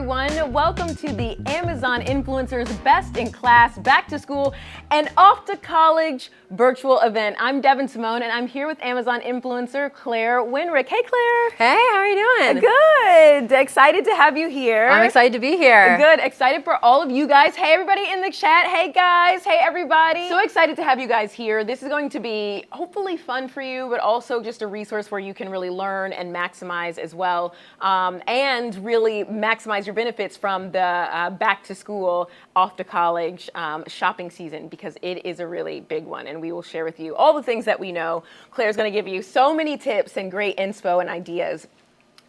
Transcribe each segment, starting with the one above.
everyone. Welcome to the Amazon Influencers Best in Class Back to School and Off to College virtual event. I'm Devin Simone and I'm here with Amazon influencer Claire Winrick. Hey Claire. Hey, how are you doing? Good. Excited to have you here. I'm excited to be here. Good. Excited for all of you guys. Hey everybody in the chat. Hey guys. Hey everybody. So excited to have you guys here. This is going to be hopefully fun for you, but also just a resource where you can really learn and maximize as well, and really maximize your benefits from the back to school, off to college shopping season, because it is a really big one, and we will share with you all the things that we know. Claire's going to give you so many tips and great inspo and ideas.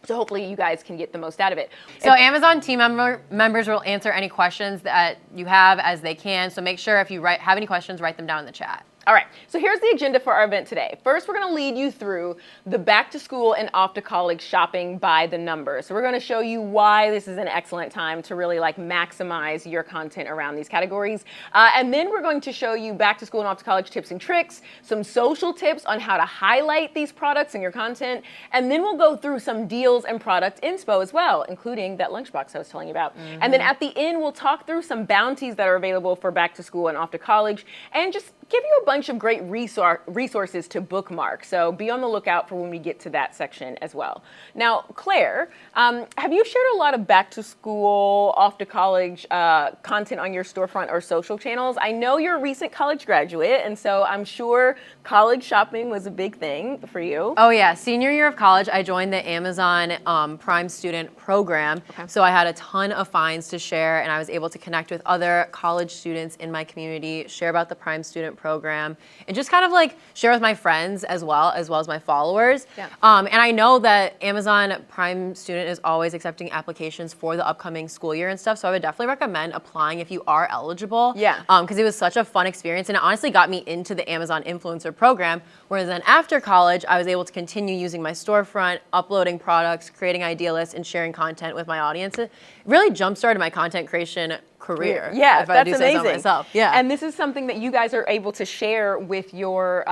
So hopefully you guys can get the most out of it. So Amazon team members will answer any questions that you have as they can. So make sure if you have any questions, write them down in the chat. All right, so here's the agenda for our event today. First, we're gonna lead you through the back to school and off to college shopping by the numbers. So we're gonna show you why this is an excellent time to really maximize your content around these categories. And then we're going to show you back to school and off to college tips and tricks, some social tips on how to highlight these products in your content. And then we'll go through some deals and product inspo as well, including that lunchbox I was telling you about. Mm-hmm. And then at the end, we'll talk through some bounties that are available for back to school and off to college, and just give you a bunch of great resources to bookmark. So be on the lookout for when we get to that section as well. Now, Claire, have you shared a lot of back to school, off to college content on your storefront or social channels? I know you're a recent college graduate, and so I'm sure college shopping was a big thing for you. Oh yeah, senior year of college, I joined the Amazon Prime Student Program. Okay. So I had a ton of finds to share, and I was able to connect with other college students in my community, share about the Prime Student Program, and just kind of share with my friends as well as my followers. Yeah. And I know that Amazon Prime Student is always accepting applications for the upcoming school year and stuff, so I would definitely recommend applying if you are eligible. Yeah. Because it was such a fun experience, and it honestly got me into the Amazon Influencer Program, whereas then after college, I was able to continue using my storefront, uploading products, creating idea lists, and sharing content with my audience. It really jump-started my content creation career. Yeah, that's amazing. Myself. Yeah. And this is something that you guys are able to share with your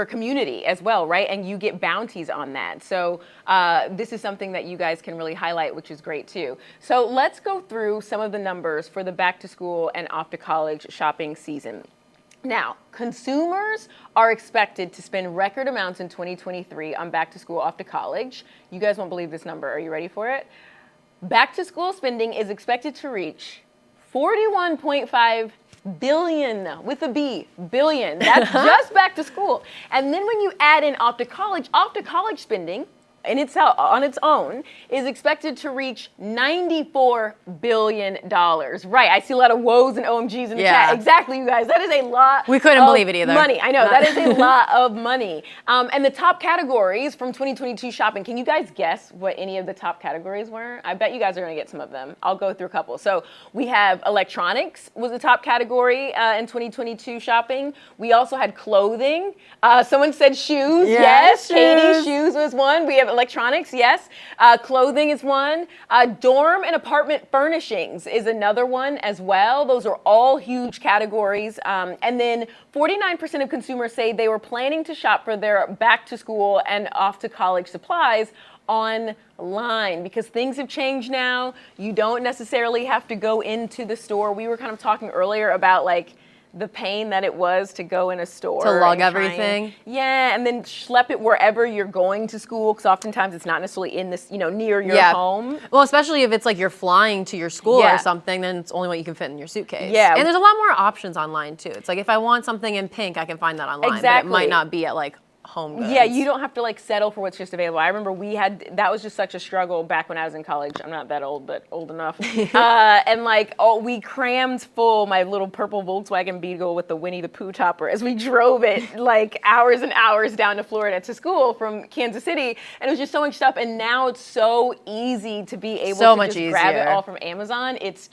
community as well, right? And you get bounties on that. So this is something that you guys can really highlight, which is great too. So let's go through some of the numbers for the back to school and off to college shopping season. Now, consumers are expected to spend record amounts in 2023 on back to school, off to college. You guys won't believe this number. Are you ready for it? Back to school spending is expected to reach 41.5 billion, with a B, billion. That's just back to school. And then when you add in off to college spending in itself, on its own, is expected to reach $94 billion. Right, I see a lot of woes and OMGs in the chat. Exactly, you guys, that is a lot. We couldn't believe it either. Money, I know, that is a lot of money. And the top categories from 2022 shopping, can you guys guess what any of the top categories were? I bet you guys are gonna get some of them. I'll go through a couple. So we have electronics was the top category in 2022 shopping. We also had clothing. Someone said shoes, yes. Katie, shoes was one. We have electronics, yes. Clothing is one. Dorm and apartment furnishings is another one as well. Those are all huge categories. And then 49% of consumers say they were planning to shop for their back to school and off to college supplies online, because things have changed now. You don't necessarily have to go into the store. We were kind of talking earlier about the pain that it was to go in a store. To lug everything. And then schlep it wherever you're going to school, because oftentimes it's not necessarily in this, near your home. Well, especially if it's you're flying to your school or something, then it's only what you can fit in your suitcase. Yeah. And there's a lot more options online too. It's if I want something in pink, I can find that online. Exactly. But it might not be at home goods. Yeah, you don't have to settle for what's just available. I remember that was just such a struggle back when I was in college. I'm not that old, but old enough. And we crammed full my little purple Volkswagen Beetle with the Winnie the Pooh topper as we drove it hours and hours down to Florida to school from Kansas City. And it was just so much stuff. And now it's so easy to be able to just grab it all from Amazon. It's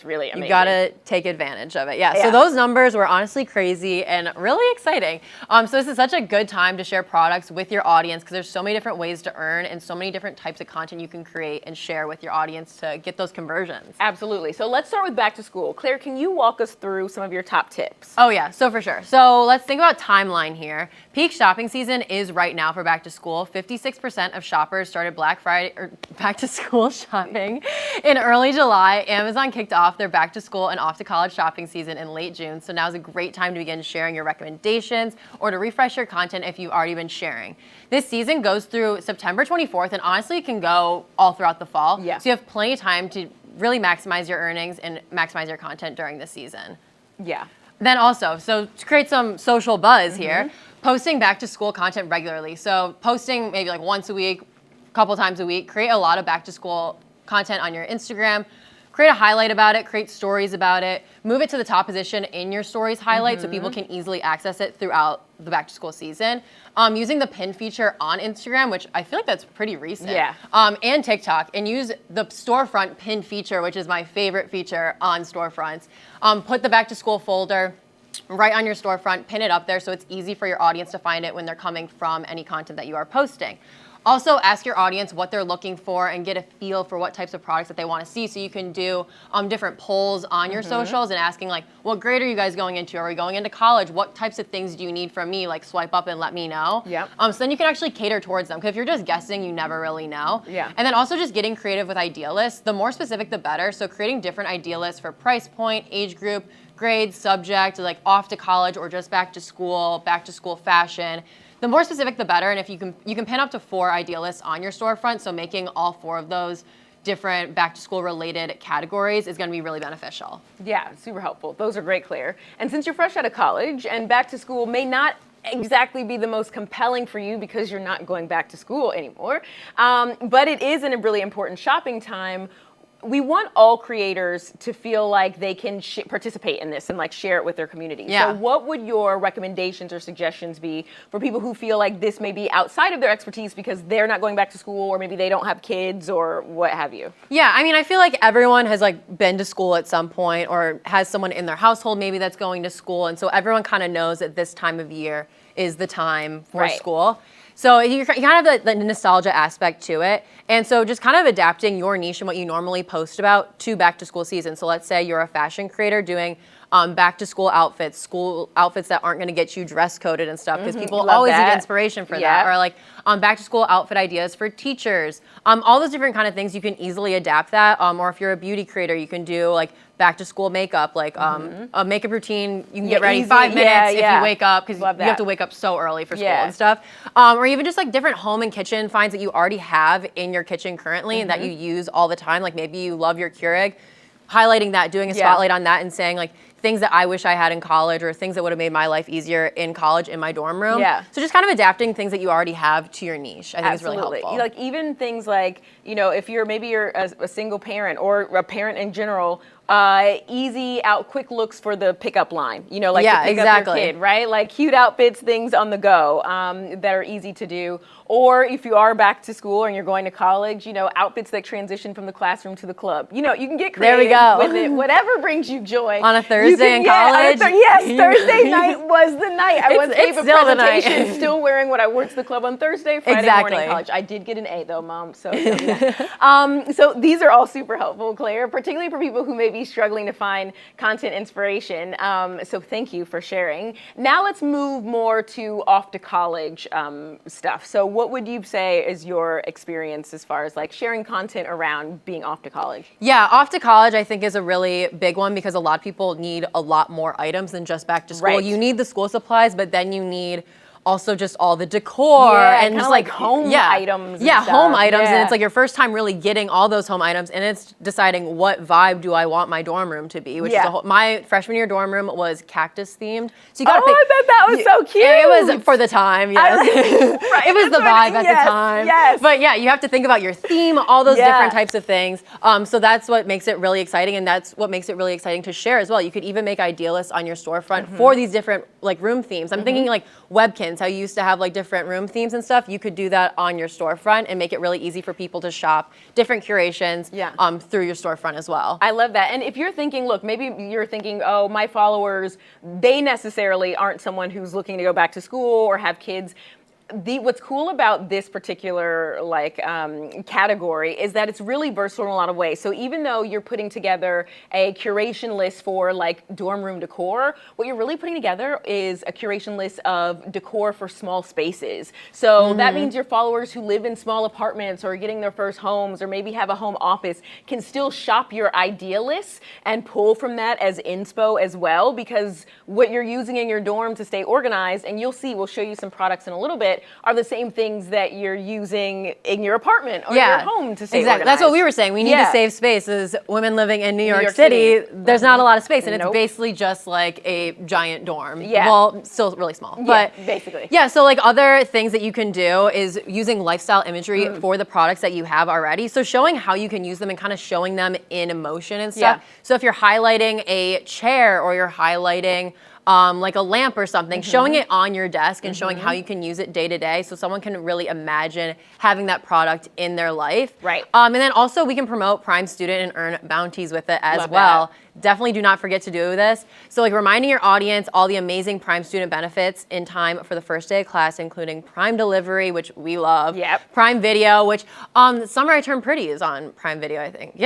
really amazing. You gotta take advantage of it. Yeah. So those numbers were honestly crazy and really exciting. So this is such a good time time to share products with your audience because there's so many different ways to earn and so many different types of content you can create and share with your audience to get those conversions. Absolutely. So let's start with back to school. Claire, can you walk us through some of your top tips? Oh yeah, so for sure. So let's think about timeline here. Peak shopping season is right now for back to school. 56% of shoppers started Black Friday or back to school shopping in early July. Amazon kicked off their back to school and off to college shopping season in late June. So now is a great time to begin sharing your recommendations or to refresh your content if you've already been sharing. This season goes through September 24th, and honestly it can go all throughout the fall. Yeah. So you have plenty of time to really maximize your earnings and maximize your content during this season. Yeah. Then also, so to create some social buzz here, posting back to school content regularly. So posting maybe like once a week, a couple times a week, create a lot of back to school content on your Instagram, create a highlight about it, create stories about it, move it to the top position in your stories highlight so people can easily access it throughout the back to school season. Using the pin feature on Instagram, which I feel like that's pretty recent. Yeah. And TikTok, and use the storefront pin feature, which is my favorite feature on storefronts. Put the back to school folder right on your storefront, pin it up there so it's easy for your audience to find it when they're coming from any content that you are posting. Also, ask your audience what they're looking for and get a feel for what types of products that they want to see. So you can do different polls on your socials and asking like, what grade are you guys going into? Are we going into college? What types of things do you need from me? Like swipe up and let me know. Yep. So then you can actually cater towards them. Because if you're just guessing, you never really know. Yeah. And then also just getting creative with idea lists. The more specific, the better. So creating different idea lists for price point, age group, grade, subject, like off to college or just back to school fashion. The more specific, the better. And if you can pin up to 4 idea lists on your storefront, so making all 4 of those different back to school related categories is going to be really beneficial. Yeah, super helpful. Those are great, Claire. And since you're fresh out of college and back to school may not exactly be the most compelling for you because you're not going back to school anymore, but it is in a really important shopping time, we want all creators to feel like they can participate in this and like share it with their community. Yeah. So what would your recommendations or suggestions be for people who feel like this may be outside of their expertise because they're not going back to school or maybe they don't have kids or what have you? Yeah, I mean, I feel like everyone has like been to school at some point or has someone in their household maybe that's going to school. And so everyone kind of knows that this time of year is the time for school. So you kind of have the nostalgia aspect to it. And so just kind of adapting your niche and what you normally post about to back to school season. So let's say you're a fashion creator doing back to school outfits that aren't going to get you dress coded and stuff because people always need inspiration for that. Or like back to school outfit ideas for teachers. All those different kind of things you can easily adapt that. Or if you're a beauty creator, you can do like back to school makeup, like a makeup routine. You can get ready 5 minutes if you wake up because you have to wake up so early for school and stuff. Or even just like different home and kitchen finds that you already have in your kitchen currently and that you use all the time. Like maybe you love your Keurig, highlighting that, doing a spotlight on that and saying like things that I wish I had in college or things that would have made my life easier in college in my dorm room. Yeah. So just kind of adapting things that you already have to your niche, I think is really helpful. Like even things like, you know, if you're a single parent or a parent in general, easy quick looks for the pickup line, you know, like to pick up your kid, right? Like cute outfits, things on the go that are easy to do. Or if you are back to school and you're going to college, you know, outfits that transition from the classroom to the club. You know, you can get creative with it, whatever brings you joy. On a Thursday in college? Yes, Thursday night was the night. I once gave a presentation still wearing what I wore to the club on Thursday, Friday morning college. I did get an A though, Mom, so so these are all super helpful, Claire, particularly for people who may be struggling to find content inspiration. So thank you for sharing. Now let's move more to off to college stuff. So what would you say is your experience as far as like sharing content around being off to college? Yeah, off to college I think is a really big one because a lot of people need a lot more items than just back to school. Right. You need the school supplies, but then you need also just all the decor and just like home items. Yeah, home items. And it's like your first time really getting all those home items and it's deciding what vibe do I want my dorm room to be, which is my freshman year dorm room was cactus themed. So you gotta pick, I bet that was so cute. It was for the time, yes. It was the vibe at the time. Yes. But yeah, you have to think about your theme, all those different types of things. So that's what makes it really exciting and that's what makes it really exciting to share as well. You could even make idea lists on your storefront for these different like room themes. I'm thinking like Webkins. Curations, how you used to have like different room themes and stuff, you could do that on your storefront and make it really easy for people to shop different curations through your storefront as well. I love that. And if you're thinking, look, maybe you're thinking, oh, my followers, they necessarily aren't someone who's looking to go back to school or have kids. What's cool about this particular category is that it's really versatile in a lot of ways. So even though you're putting together a curation list for like dorm room decor, what you're really putting together is a curation list of decor for small spaces. So that means your followers who live in small apartments or are getting their first homes or maybe have a home office can still shop your idea lists and pull from that as inspo as well, because what you're using in your dorm to stay organized, and you'll see, we'll show you some products in a little bit, are the same things that you're using in your apartment or your home to stay organized. That's what we were saying. We need to save space. As women living in New York City, there's not a lot of space, and it's basically just like a giant dorm. Well, still really small, but basically. Yeah, so like other things that you can do is using lifestyle imagery for the products that you have already. So showing how you can use them and kind of showing them in emotion and stuff. So if you're highlighting a chair or you're highlighting like a lamp or something, showing it on your desk and showing how you can use it day to day so someone can really imagine having that product in their life. Right. And then also we can promote Prime Student and earn bounties with it as well. Definitely do not forget to do this. So like reminding your audience all the amazing Prime Student benefits in time for the first day of class, including Prime Delivery, which we love. Prime Video, which Summer I Turned Pretty is on Prime Video, I think.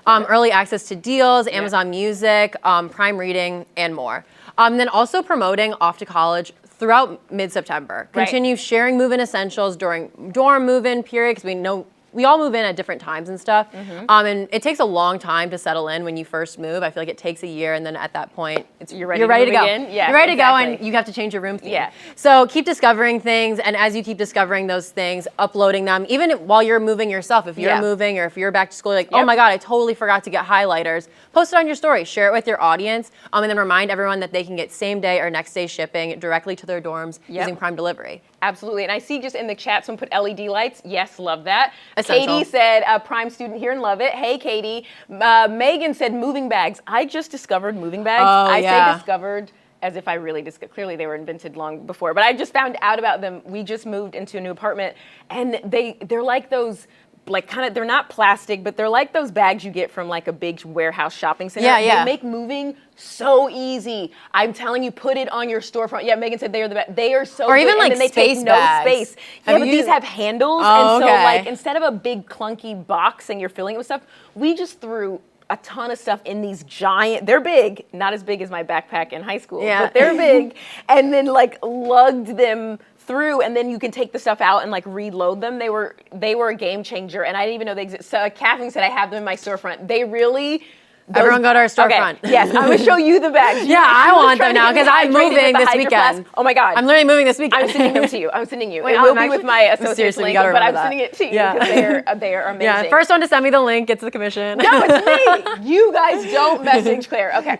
Early access to deals, Amazon Music, Prime Reading, and more. Then also promoting Off to College throughout mid-September. Continue sharing move-in essentials during dorm move-in period, because we know we all move in at different times and stuff. And it takes a long time to settle in when you first move. I feel like it takes a year, and then at that point, you're ready to go. You're ready to go, and you have to change your room theme. So keep discovering things, and as you keep discovering those things, uploading them, even while you're moving yourself. If you're moving or if you're back to school, you're like, oh my God, I totally forgot to get highlighters. Post it on your story, share it with your audience, and then remind everyone that they can get same day or next day shipping directly to their dorms using Prime Delivery. Absolutely. And I see just in the chat someone put LED lights. Yes, love that. Essential. Katie said, Prime Student here and love it. Hey, Katie. Megan said moving bags. I just discovered moving bags. I say discovered as if I really clearly they were invented long before, but I just found out about them. We just moved into a new apartment, and they're like those, like kind of, they're not plastic, but they're like those bags you get from like a big warehouse shopping center. They make moving so easy. I'm telling you, put it on your storefront. Yeah, Megan said they are the best. They are so or good. even like and then they space take bags. no space. But these have handles, and so like instead of a big clunky box and you're filling it with stuff, we just threw a ton of stuff in these giant, they're big, not as big as my backpack in high school, but they're big, and then like lugged them through, and then you can take the stuff out and like reload them. They were a game changer, and I didn't even know they exist. So Kathleen said I have them in my storefront. They really. Everyone go to our storefront. Okay. Yes, I'm gonna show you the bags. I want them now because I'm moving this weekend. Oh my God. I'm literally moving this weekend. I'm sending them to you. I'm sending you. Wait, it will be with my associate's link, but I'm sending it to you because they are amazing. Yeah, first one to send me the link gets the commission. No, it's me. You guys don't message Claire. Okay.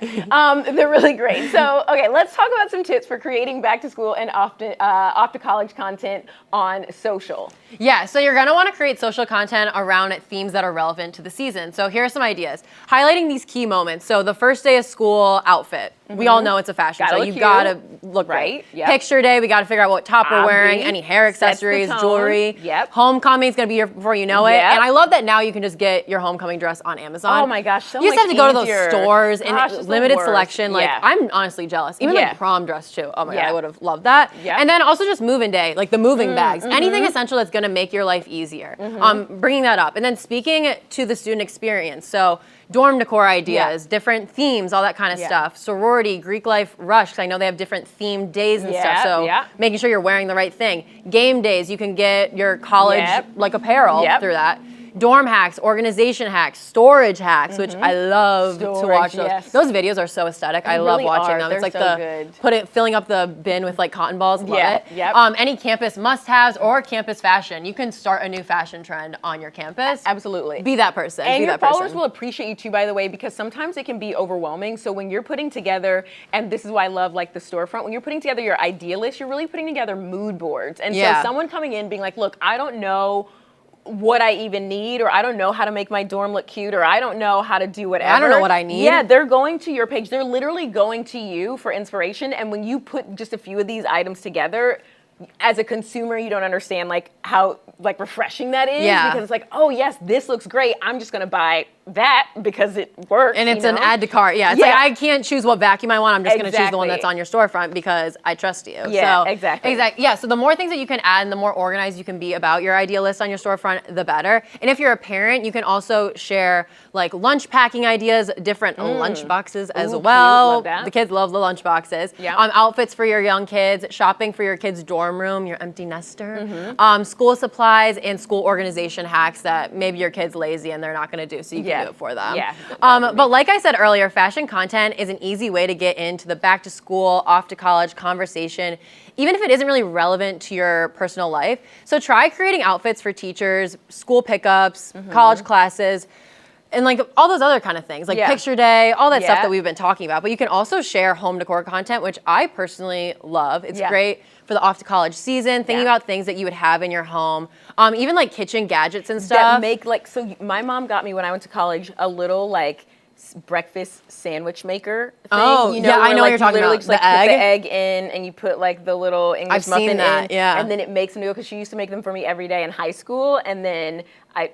They're really great. So, okay, let's talk about some tips for creating back to school and off to college content on social. Yeah, so you're gonna wanna create social content around themes that are relevant to the season. So here are some ideas. Highlighting these key moments. So the first day of school outfit. We all know it's a fashion, so you gotta look right. Picture day, we gotta figure out what top we're wearing, any hair accessories, jewelry. Homecoming's gonna be here before you know it. And I love that now you can just get your homecoming dress on Amazon. Oh my gosh, so you just much have to go to those easier. stores and limited selection. Like I'm honestly jealous. Even the prom dress too. Oh my God, I would have loved that. And then also just move-in day, like the moving bags. Anything essential that's gonna make your life easier. Bringing that up. And then speaking to the student experience. So dorm decor ideas, different themes, all that kind of stuff. Sorority, Greek life, rush, because I know they have different themed days and stuff. So making sure you're wearing the right thing. Game days, you can get your college like apparel through that. Dorm hacks, organization hacks, storage hacks, which I love to watch those. Those videos are so aesthetic. I love watching them. It's like filling up the bin with like cotton balls. Love it. Any campus must-haves or campus fashion. You can start a new fashion trend on your campus. Absolutely. Be that person. And your followers will appreciate you too, by the way, because sometimes it can be overwhelming. So when you're putting together, and this is why I love like the storefront, when you're putting together your idea list, you're really putting together mood boards. And so someone coming in being like, look, I don't know what I even need, or I don't know how to make my dorm look cute, or I don't know how to do whatever. I don't know what I need. Yeah, they're going to your page. They're literally going to you for inspiration. And when you put just a few of these items together, as a consumer, you don't understand like how like refreshing that is. Yeah. Because it's like, oh yes, this looks great. I'm just gonna buy that because it works. And it's you an know? add to cart. Yeah, it's like I can't choose what vacuum I want. I'm just going to choose the one that's on your storefront because I trust you. Yeah, so, exactly. Yeah, so the more things that you can add and the more organized you can be about your idea list on your storefront, the better. And if you're a parent, you can also share like lunch packing ideas, different lunch boxes as Ooh, well. cute. Love that. The kids love the lunch boxes. Yeah. Outfits for your young kids, shopping for your kids' dorm room, your empty nester, Mm-hmm. school supplies, and school organization hacks that maybe your kid's lazy and they're not going to do, so you can do it for them. Yeah. But like I said earlier, fashion content is an easy way to get into the back to school, off to college conversation, even if it isn't really relevant to your personal life. So try creating outfits for teachers, school pickups, college classes, and like all those other kind of things, like picture day, all that stuff that we've been talking about. But you can also share home decor content, which I personally love. It's great for the off to college season, thinking about things that you would have in your home, even like kitchen gadgets and stuff. That make like, so my mom got me when I went to college a little like breakfast sandwich maker thing. Oh, you know, yeah, I where, know like, what you're talking literally about. just, like, The egg? put the egg in and you put like the little English I've muffin seen that, in. yeah. And then it makes them because she used to make them for me every day in high school. And then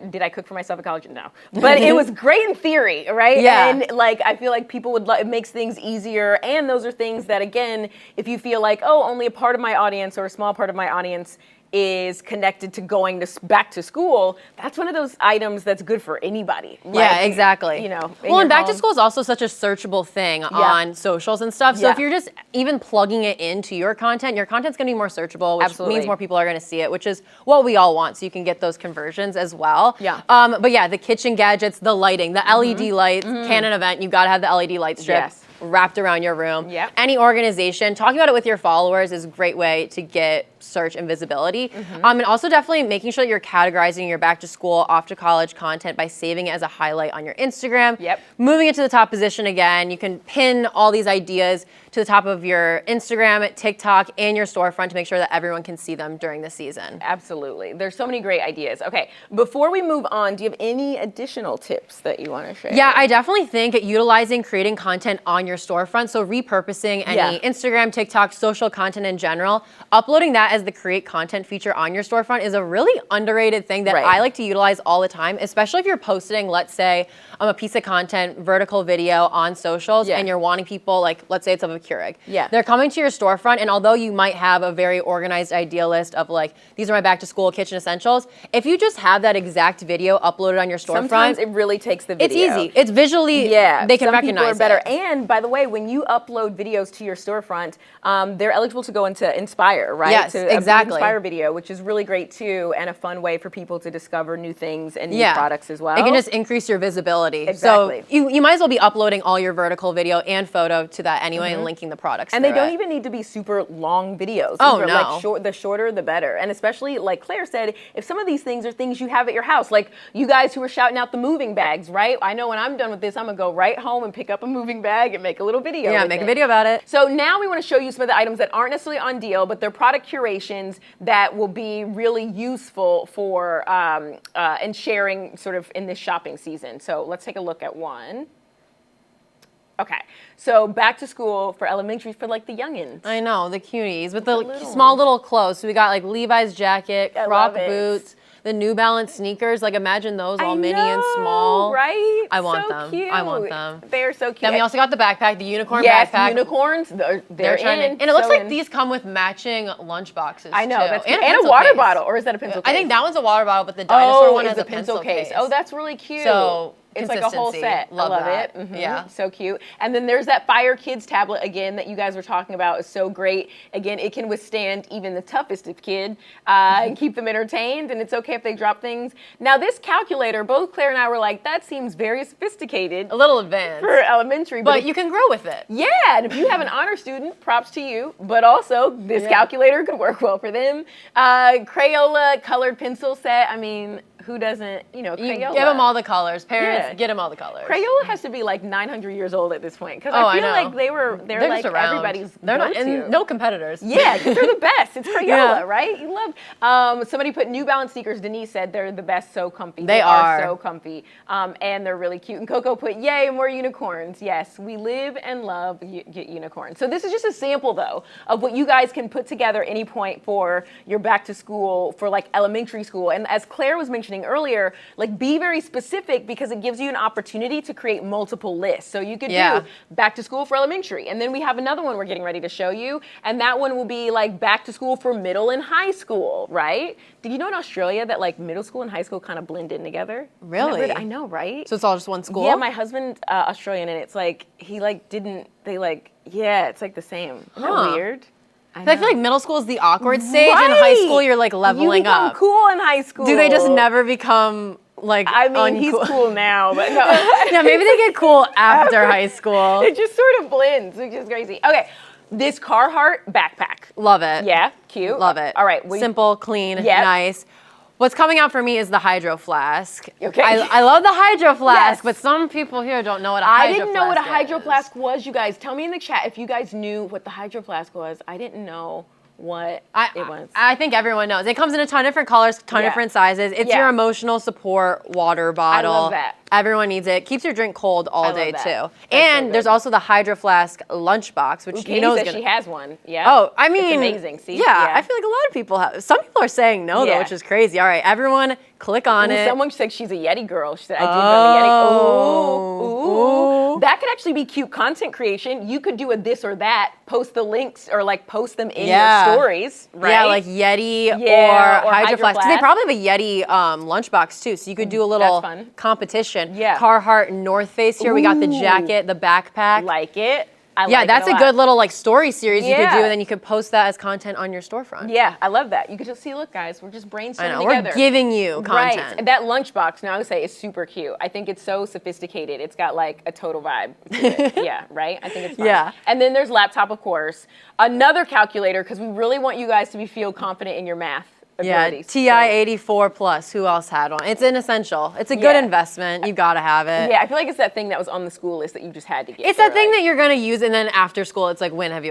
did I cook for myself at college? No. But it was great in theory, right? Yeah. And like, I feel like people would, it makes things easier. And those are things that, again, if you feel like, oh, only a part of my audience or a small part of my audience is connected to going to back to school, that's one of those items that's good for anybody. Yeah, exactly. You know, well, and back to school is also such a searchable thing on socials and stuff. So if you're just even plugging it into your content's going to be more searchable, which means more people are going to see it, which is what we all want. So you can get those conversions as well. Yeah. But yeah, the kitchen gadgets, the lighting, the LED lights, Canon event, you got to have the LED light strip wrapped around your room. Yep. Any organization, talking about it with your followers is a great way to get search and visibility. And also definitely making sure that you're categorizing your back to school, off to college content by saving it as a highlight on your Instagram. Yep. Moving it to the top position again. You can pin all these ideas to the top of your Instagram, TikTok, and your storefront to make sure that everyone can see them during the season. Absolutely. There's so many great ideas. Okay, before we move on, do you have any additional tips that you want to share? Yeah, I definitely think utilizing creating content on your storefront, so repurposing any Instagram, TikTok, social content in general, uploading that as the create content feature on your storefront is a really underrated thing that I like to utilize all the time, especially if you're posting, let's say, a piece of content, vertical video on socials, and you're wanting people, like, let's say it's of a Keurig. Yeah. They're coming to your storefront, and although you might have a very organized idea list of, like, these are my back to school kitchen essentials, if you just have that exact video uploaded on your storefront, sometimes it really takes the video. It's easy. It's visually, they can some recognize people are better. it. And by the way, when you upload videos to your storefront, they're eligible to go into Inspire, right? Yes, to exactly. Inspire video, which is really great too, and a fun way for people to discover new things and new products as well. It can just increase your visibility. Exactly. So you might as well be uploading all your vertical video and photo to that anyway and linking the products. And they don't even need to be super long videos. Oh, either. no. Like the shorter, the better. And especially, like Claire said, if some of these things are things you have at your house, like you guys who are shouting out the moving bags, right? I know when I'm done with this, I'm gonna go right home and pick up a moving bag and make a little video. Yeah, make a video about it. So now we want to show you some of the items that aren't necessarily on deal, but they're product curations that will be really useful for and sharing sort of in this shopping season. So let's take a look at one. Okay, so back to school for elementary for like the youngins. I know, the cuties with the small little clothes. So we got like Levi's jacket, crop boots, the New Balance sneakers. Like imagine those all mini and small. Right? I want so them. Cute. I want them. They're so cute. Then we also got the backpack, the unicorn yes, backpack. unicorns. They're in. And it looks like these come with matching lunch boxes. I know. Too. That's and a water bottle, or is that a pencil case? I think that one's a water bottle, but the dinosaur one has is a pencil case. Oh, that's really cute. So it's like a whole set. Love I love that. it. Yeah. So cute. And then there's that Fire Kids tablet again that you guys were talking about. Is so great. Again, it can withstand even the toughest of kid and keep them entertained. And it's okay if they drop things. Now this calculator, both Claire and I were like, that seems very sophisticated. A little advanced. For elementary. But you can grow with it. Yeah, and if you have an honor student, props to you. But also, this calculator could work well for them. Crayola colored pencil set. I mean, who doesn't, You Crayola. give them all the colors. Parents, Yeah. get them all the colors. Crayola has to be like 900 years old at this point, because Oh, I feel I know. like they're like just around. everybody's They're not, go-to. and no competitors. Yeah, because they're the best. It's Crayola, Yeah. right? You love. Somebody put New Balance sneakers. Denise said they're the best, so comfy. They are. So comfy, and they're really cute. And Coco put, yay, more unicorns. Yes, we live and love unicorns. So this is just a sample, though, of what you guys can put together any point for your back to school for like elementary school. And as Claire was mentioning earlier, like be very specific, because it gives you an opportunity to create multiple lists. So you could do back to school for elementary, and then we have another one we're getting ready to show you, and that one will be like back to school for middle and high school, right? Did you know in Australia that like middle school and high school kind of blend in together? Really? I know, right? So it's all just one school? Yeah, my husband's Australian, and it's like he like didn't they like it's like the same. Isn't that weird? But I feel like middle school is the awkward stage, and high Right. school you're like leveling you become up. cool in high school. Do they just never become like I mean, he's uncool? cool now, but no. Yeah, maybe they get cool after high school. It just sort of blends, which is crazy. Okay, this Carhartt backpack. Love it. Yeah, cute. Love it. All right. Simple, clean, Yep. nice. What's coming out for me is the Hydro Flask. Okay. I love the Hydro Flask, Yes. but some people here don't know what a Hydro Flask is. I didn't know what a Hydro Flask was, you guys. Tell me in the chat if you guys knew what the Hydro Flask was. I didn't know what it was. I think everyone knows. It comes in a ton of different colors, ton of different sizes. It's your emotional support water bottle. I love that. Everyone needs it. Keeps your drink cold all day that. too. That's And so there's good. also the Hydro Flask lunchbox, which Katie you know is says gonna. she has one. Yeah. Oh, I mean, it's amazing. See, yeah, I feel like a lot of people have. Some people are saying no though, Yeah. which is crazy. All right, everyone, click on it. Someone said she's a Yeti girl. She said, I did run the Yeti. Ooh. That could actually be cute content creation. You could do a this or that, post the links or like post them in your stories, right? Yeah, like Yeti Yeah, or Hydro Flask. 'Cause they Flask. probably have a Yeti lunchbox too, so you could do a little fun. competition. Yeah. Carhartt and North Face here. We got the jacket, the backpack. Like it. I Yeah, like that's it a lot. good little like story series you could do, Yeah. and then you could post that as content on your storefront. Yeah, I love that. You could just see, look, guys, we're just brainstorming I know, together. we're giving you content. Right. And that lunchbox, now I would say, is super cute. I think it's so sophisticated. It's got like a total vibe to it. Yeah, right? I think it's fun. Yeah. And then there's laptop, of course. Another calculator, because we really want you guys to feel confident in your math Yeah, abilities. TI 84 plus. Who else had one? It's an essential. It's a good investment. You gotta have it. Yeah, I feel like it's that thing that was on the school list that you just had to get. It's that thing that you're gonna use, and then after school, it's like, when have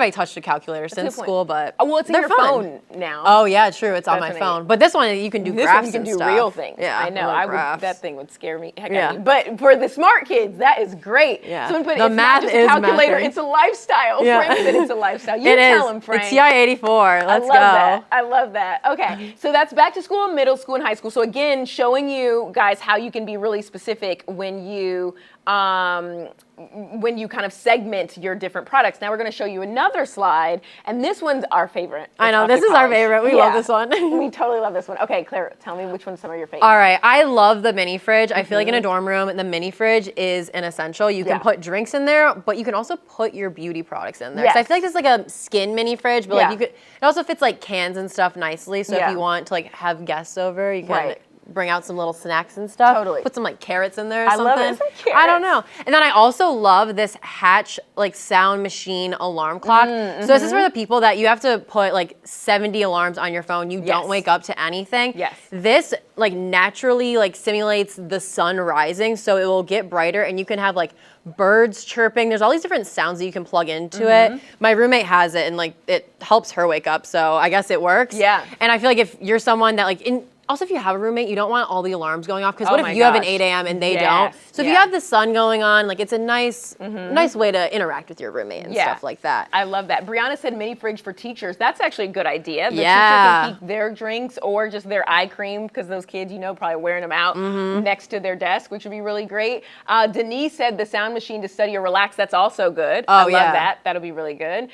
I touched a calculator since good point. school? But Oh, well, it's in they're your fun. phone now. Oh yeah, true. It's on That's my what I phone. mean. But this one you can do This graphs one you can and do stuff. real things. Yeah, I know. love graphs. That thing would scare me heck Yeah. out of me. But for the smart kids, that is great. Yeah. Someone put The it's math not just a is calculator, mathing. it's a lifestyle. Yeah. Frank said it's a lifestyle. You It tell is. him, Frank. It's TI 84. Let's I love go. that. I love that. Okay, so that's back to school, middle school, and high school. So again, showing you guys how you can be really specific when you kind of segment your different products. Now we're going to show you another slide, and this one's our favorite. I know, Off to this is our college. favorite. We love this one. We totally love this one. Okay, Claire, tell me which one's some of your favorites. All right, I love the mini fridge. I feel like in a dorm room, the mini fridge is an essential. You can put drinks in there, but you can also put your beauty products in there. So I feel like this is like a skin mini fridge, but like you could. It also fits like cans and stuff nicely. So if you want to like have guests over, you can. Bring out some little snacks and stuff. Totally. Put some like carrots in there or I something. love it. Some carrots. I don't know. And then I also love this Hatch like sound machine alarm clock. So this is for the people that you have to put like 70 alarms on your phone. You don't wake up to anything. Yes. This like naturally like simulates the sun rising, so it will get brighter and you can have like birds chirping. There's all these different sounds that you can plug into it. My roommate has it and like it helps her wake up, so I guess it works. Yeah. And I feel like if you're someone that like also, if you have a roommate, you don't want all the alarms going off, because what if you have an 8 a.m. and they don't? So if you have the sun going on, like it's a nice way to interact with your roommate and stuff like that. I love that. Brianna said mini fridge for teachers. That's actually a good idea. The teacher can keep their drinks or just their eye cream, because those kids, probably wearing them out next to their desk, which would be really great. Denise said the sound machine to study or relax. That's also good. I love that. That'll be really good.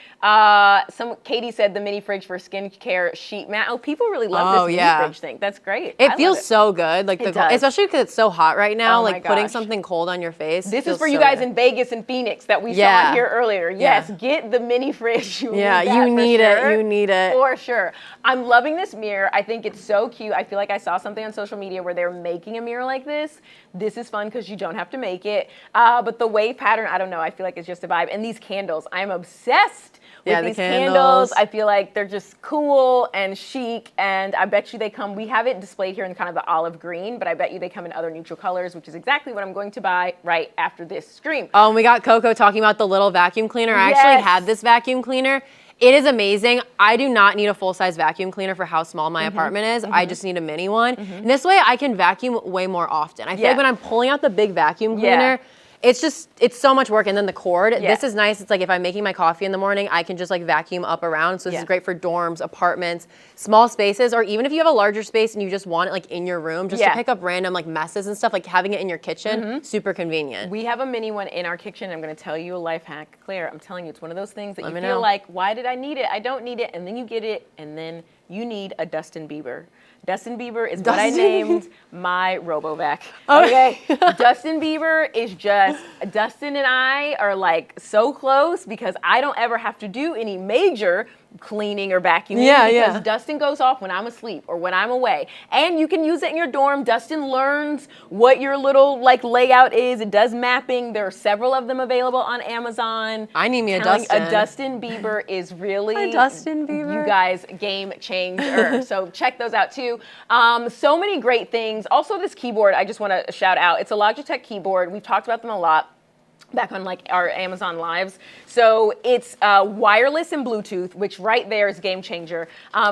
Katie said the mini fridge for skincare sheet mat. Oh, people really love this mini fridge thing. That's great. It feels so good, like especially because it's so hot right now. Oh like putting something cold on your face. This is for you guys in Vegas and Phoenix that we saw on here earlier. Yes, get the mini fridge. You need it. You need it for sure. I'm loving this mirror. I think it's so cute. I feel like I saw something on social media where they're making a mirror like this. This is fun because you don't have to make it. But the wave pattern, I don't know. I feel like it's just a vibe. And these candles, I'm obsessed Yeah, with the these candles. I feel like they're just cool and chic, and I bet you they come, we have it displayed here in kind of the olive green, but I bet you they come in other neutral colors, which is exactly what I'm going to buy right after this stream. Oh, and we got Coco talking about the little vacuum cleaner. I actually had this vacuum cleaner. It is amazing. I do not need a full-size vacuum cleaner for how small my apartment is. I just need a mini one. And this way I can vacuum way more often. I feel like when I'm pulling out the big vacuum cleaner, it's so much work. And then the cord, this is nice. It's like if I'm making my coffee in the morning, I can just like vacuum up around. So this is great for dorms, apartments, small spaces, or even if you have a larger space and you just want it like in your room, just to pick up random like messes and stuff, like having it in your kitchen, super convenient. We have a mini one in our kitchen. I'm going to tell you a life hack, Claire. I'm telling you, it's one of those things that you feel like, why did I need it? I don't need it. And then you get it, and then you need a Dustin Bieber. Dustin Bieber is what I named my RoboVac. Okay. Dustin Bieber is just, Dustin and I are like so close because I don't ever have to do any major cleaning or vacuuming because Dustin goes off when I'm asleep or when I'm away. And you can use it in your dorm. Dustin learns what your little like layout is. It does mapping. There are several of them available on Amazon. I need me a Dustin. A Dustin Bieber is really a Dustin Bieber. You guys, game changer. So check those out too. So many great things. Also this keyboard, I just want to shout out. It's a Logitech keyboard. We've talked about them a lot back on like our Amazon lives. So it's wireless and Bluetooth, which right there is game changer.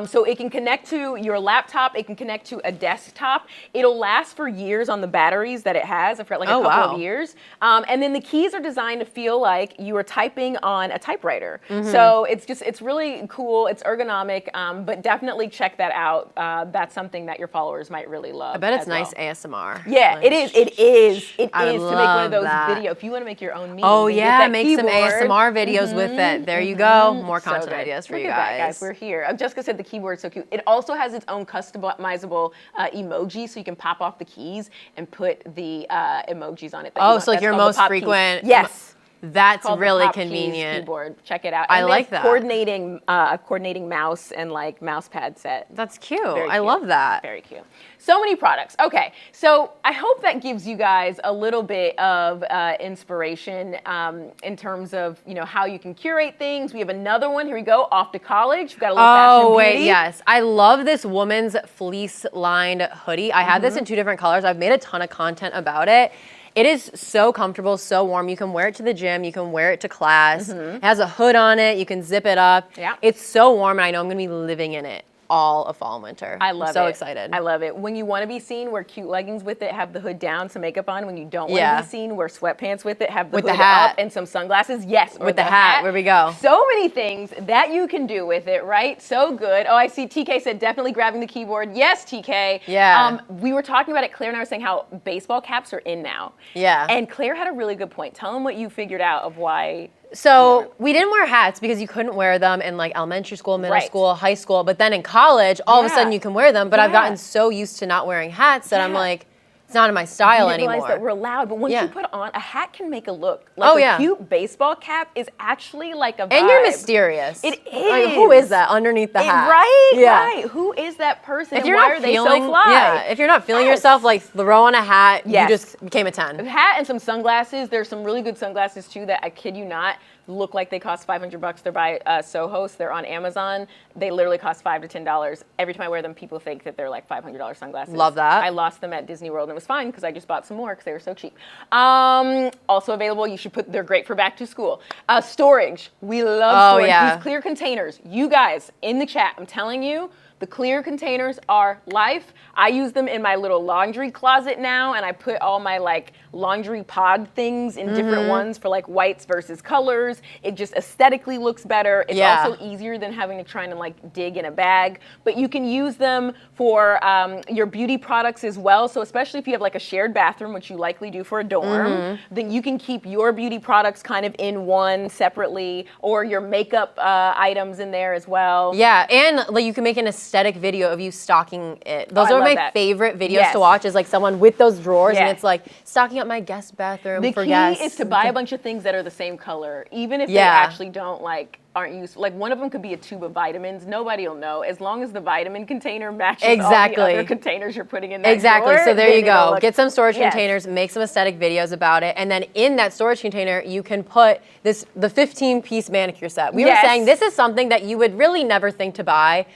So it can connect to your laptop. It can connect to a desktop. It'll last for years on the batteries that it has. I've got like a couple of years. And then the keys are designed to feel like you are typing on a typewriter. So it's really cool. It's ergonomic, but definitely check that out. That's something that your followers might really love. I bet it's nice ASMR. Yeah, like, it is. It is to make one of those that. video. If you want to make your own meme. Oh yeah, make keyboard. some ASMR videos with it. There you go. More content ideas for Look you at guys. That, guys. We're here. Jessica said the keyboard's so cute. It also has its own customizable emoji, so you can pop off the keys and put the emojis on it. Oh, so like your most frequent. Yes. That's really convenient. Keyboard. Check it out. I like that. Coordinating mouse and like mouse pad set. That's cute. Very cute. I love that. Very cute. So many products. Okay, so I hope that gives you guys a little bit of inspiration in terms of how you can curate things. We have another one. Here we go. Off to college. We've got a little fashion beauty. Yes. I love this woman's fleece-lined hoodie. I had this in 2 different colors. I've made a ton of content about it. It is so comfortable, so warm. You can wear it to the gym. You can wear it to class. It has a hood on it. You can zip it up. Yeah. It's so warm, and I know I'm going to be living in it all of fall and winter. I love it. So excited. I love it. When you want to be seen, wear cute leggings with it, have the hood down, some makeup on. When you don't want to be seen, wear sweatpants with it, have the hood up and some sunglasses. Yes, with the hat. Where we go. So many things that you can do with it, right? So good. Oh, I see TK said definitely grabbing the keyboard. Yes, TK. Yeah. We were talking about it. Claire and I were saying how baseball caps are in now. Yeah. And Claire had a really good point. Tell them what you figured out of why. So we didn't wear hats because you couldn't wear them in like elementary school, middle school, high school. But then in college, all of a sudden you can wear them. But I've gotten so used to not wearing hats that I'm like, it's not in my style anymore. Realize that we're loud, but once you put on a hat, can make a look. Like a cute baseball cap is actually like a vibe. And you're mysterious. It is. Like, who is that underneath the hat? Right. Yeah. Right. Who is that person? If you're why not are feeling, they so fly? Yeah. If you're not feeling yourself, like throw on a hat. You just became a 10. A hat and some sunglasses. There's some really good sunglasses too that I kid you not look like they cost $500. They're by Sohos. They're on Amazon. They literally cost $5 to $10. Every time I wear them, people think that they're like $500 sunglasses. Love that. I lost them at Disney World and it was fine because I just bought some more because they were so cheap. Also available, they're great for back to school. Storage. We love storage. These clear containers. You guys in the chat, I'm telling you, the clear containers are life. I use them in my little laundry closet now, and I put all my like laundry pod things in different ones for like whites versus colors. It just aesthetically looks better. It's also easier than having to try and like dig in a bag. But you can use them for your beauty products as well. So especially if you have like a shared bathroom, which you likely do for a dorm, then you can keep your beauty products kind of in one separately, or your makeup items in there as well. Yeah, and like you can make an aesthetic video of you stocking it. Those are my favorite videos to watch, is like someone with those drawers and it's like stocking up my guest bathroom for guests. The key is to buy a bunch of things that are the same color, even if they actually don't like aren't useful. Like one of them could be a tube of vitamins. Nobody will know as long as the vitamin container matches Exactly. all the other contaiters you're putting in that Exactly. drawer, So there you go. look, Get some storage yes. containers, make some aesthetic videos about it, and then in that storage container, you can put the 15-piece manicure set. We were Yes. saying this is something that you would really never think to buy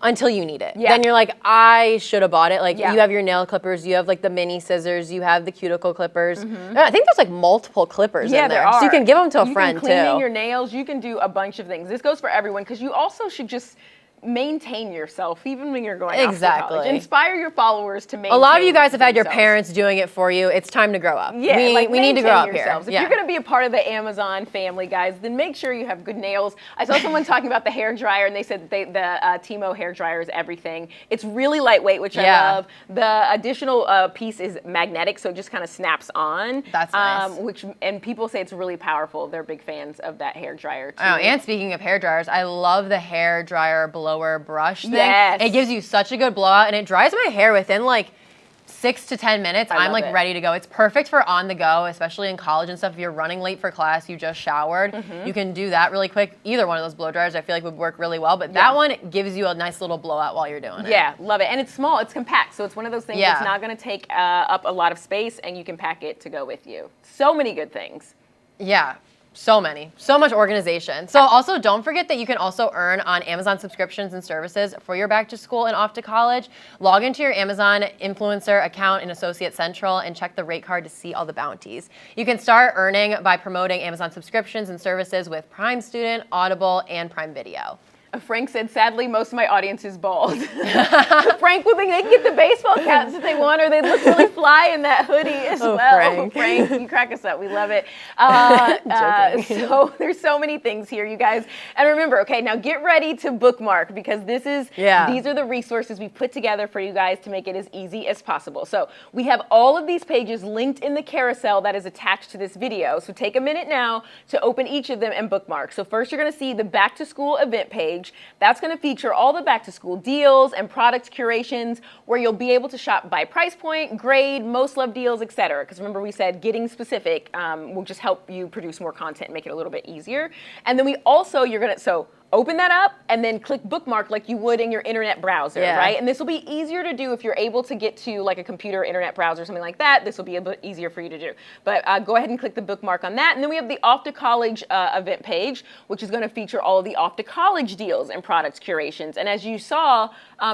until you need it. Yeah. Then you're like, I should have bought it. Like Yeah. you have your nail clippers, you have like the mini scissors, you have the cuticle clippers. I think there's like multiple clippers in there. there are. So you can give them to a you friend can clean too. your nails. You can do a bunch of things. This goes for everyone because you also should just maintain yourself even when you're going off to college. Exactly. Inspire your followers to maintain. A lot of you guys have had your themselves. parents doing it for you. It's time to grow up. Yeah, we need to grow up yourselves. here. If you're going to be a part of the Amazon family, guys, then make sure you have good nails. I saw someone talking about the hair dryer, and they said that the Timo hair dryer is everything. It's really lightweight, which I love. The additional piece is magnetic, so it just kind of snaps on. That's nice. And people say it's really powerful. They're big fans of that hair dryer too. Oh, and speaking of hair dryers, I love the hair dryer blower brush thing. Yes. It gives you such a good blowout, and it dries my hair within like 6 to 10 minutes. I'm love like it. ready to go. It's perfect for on the go, especially in college and stuff. If you're running late for class, you just showered, you can do that really quick. Either one of those blow dryers I feel like would work really well, but that one gives you a nice little blowout while you're doing it. Yeah, love it. And it's small, it's compact. So it's one of those things that's not going to take up a lot of space, and you can pack it to go with you. So many good things. Yeah. So many. So much organization. So also don't forget that you can also earn on Amazon subscriptions and services for your back to school and off to college. Log into your Amazon influencer account in Associate Central and check the rate card to see all the bounties. You can start earning by promoting Amazon subscriptions and services with Prime Student, Audible, and Prime Video. Frank said, sadly, most of my audience is bald. Frank would think they can get the baseball caps if they want, or they'd look really fly in that hoodie as well. Frank. Frank, you crack us up. We love it. So there's so many things here, you guys. And remember, okay, now get ready to bookmark because these are the resources we put together for you guys to make it as easy as possible. So we have all of these pages linked in the carousel that is attached to this video. So take a minute now to open each of them and bookmark. So first you're going to see the back to school event page. That's going to feature all the back to school deals and product curations where you'll be able to shop by price point, grade, most loved deals, etc. Because remember we said getting specific will just help you produce more content and make it a little bit easier. And then so open that up and then click bookmark like you would in your internet browser, right? And this will be easier to do if you're able to get to like a computer internet browser or something like that. This will be a bit easier for you to do. But go ahead and click the bookmark on that. And then we have the off to college event page, which is going to feature all of the off to college deals and products curations. And as you saw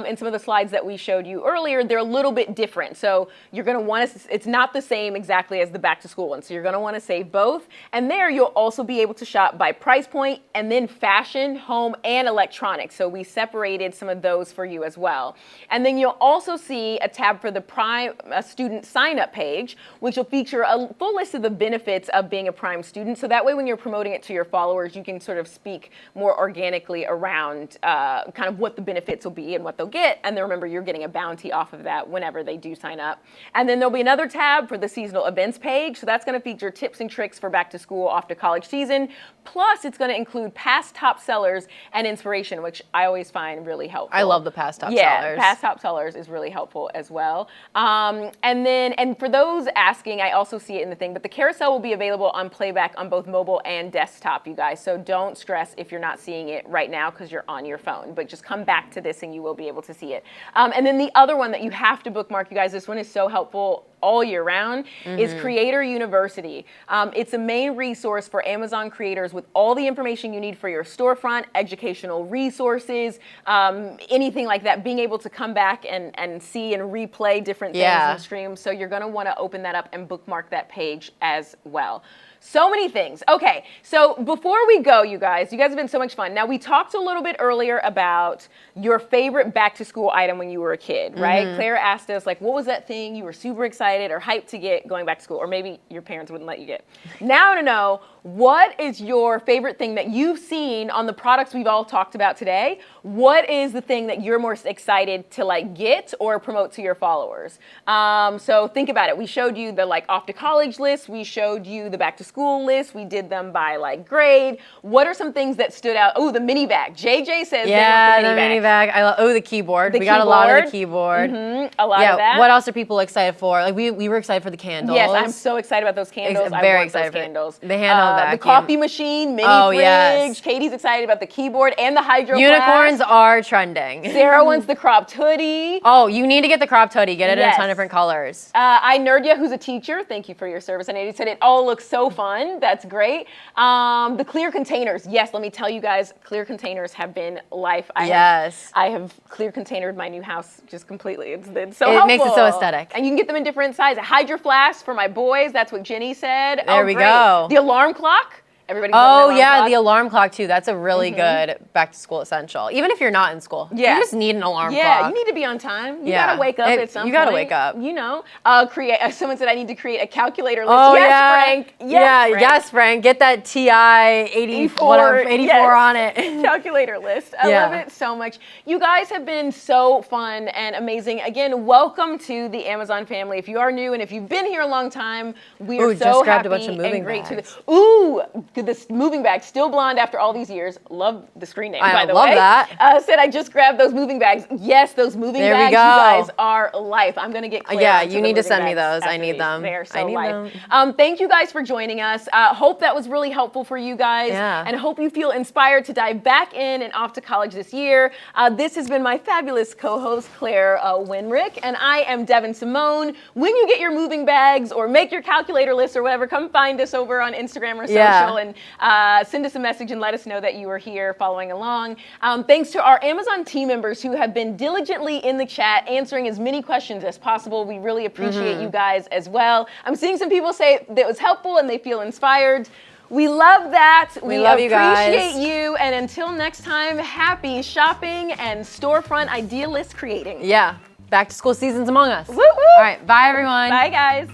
in some of the slides that we showed you earlier, they're a little bit different. So you're going to want to, it's not the same exactly as the back to school one. So you're going to want to save both. And there you'll also be able to shop by price point and then fashion, home, and electronics. So we separated some of those for you as well. And then you'll also see a tab for the Prime student sign-up page, which will feature a full list of the benefits of being a Prime student. So that way when you're promoting it to your followers, you can sort of speak more organically around kind of what the benefits will be and what they'll get. And then remember, you're getting a bounty off of that whenever they do sign up. And then there'll be another tab for the seasonal events page. So that's going to feature tips and tricks for back to school, off to college season. Plus, it's going to include past top sellers and inspiration, which I always find really helpful. I love the past top sellers. Yeah, past top sellers is really helpful as well. And for those asking, I also see it in the thing, but the carousel will be available on playback on both mobile and desktop, you guys. So don't stress if you're not seeing it right now because you're on your phone, but just come back to this and you will be able to see it. And then the other one that you have to bookmark, you guys, this one is so helpful all year round, is Creator University. It's a main resource for Amazon creators with all the information you need for your storefront, educational resources, anything like that, being able to come back and see and replay different things and streams. So you're going to want to open that up and bookmark that page as well. So many things. Okay, so before we go, you guys have been so much fun. Now, we talked a little bit earlier about your favorite back to school item when you were a kid, right? Claire asked us, like, what was that thing you were super excited or hyped to get going back to school? Or maybe your parents wouldn't let you get. Now I want to know, what is your favorite thing that you've seen on the products we've all talked about today? What is the thing that you're most excited to like get or promote to your followers? So think about it. We showed you the like off to college list. We showed you the back to school list. We did them by like grade. What are some things that stood out? Oh, the mini bag. JJ says Yeah, they want the mini bag. I love. Oh, the keyboard. We got a lot of the keyboard. A lot of that. What else are people excited for? Like we were excited for the candles. Yes, I'm so excited about those candles. Very I want excited those candles. The handheld vacuum. The coffee machine, mini fridge. Yes. Katie's excited about the keyboard and the hydro Unicorns flask. are trending. Sarah wants the cropped hoodie. Oh, you need to get the cropped hoodie. Get it in a ton of different colors. Nerdia, who's a teacher, thank you for your service. And Eddie said it all looks so fun. That's great. The clear containers. Yes, let me tell you guys, clear containers have been life. I have clear containered my new house just completely. It's so helpful. It makes it so aesthetic. And you can get them in different sizes. Hydro flask for my boys. That's what Jenny said. There we go. The alarm clock. Everybody's the alarm clock too. That's a really good back to school essential. Even if you're not in school, you just need an alarm clock. Yeah, you need to be on time. You gotta wake up at some point. You gotta wake up. You know, someone said I need to create a calculator list. Oh, Frank. Yes, Frank. Get that TI 84 on it. Calculator list. I love it so much. You guys have been so fun and amazing. Again, welcome to the Amazon family. If you are new and if you've been here a long time, we are so grabbed happy a bunch of moving and great bags. This moving bag, still blonde after all these years. Love the screen name, by the way. I love that. Said I just grabbed those moving bags. Yes, those moving bags, you guys are life. I'm going to get Claire Yeah, you need to send me those. I need them. They're so life. Thank you guys for joining us. Hope that was really helpful for you guys. Yeah. And hope you feel inspired to dive back in and off to college this year. This has been my fabulous co-host, Claire Winrick, and I am Devin Simone. When you get your moving bags or make your calculator list or whatever, come find us over on Instagram or social and send us a message and let us know that you are here following along. Thanks to our Amazon team members who have been diligently in the chat answering as many questions as possible. We really appreciate you guys as well. I'm seeing some people say that it was helpful and they feel inspired. We love that. We love you guys. Appreciate you. And until next time, happy shopping and storefront idea list creating. Yeah, back to school season's among us. Woo woo. All right, bye everyone. Bye guys.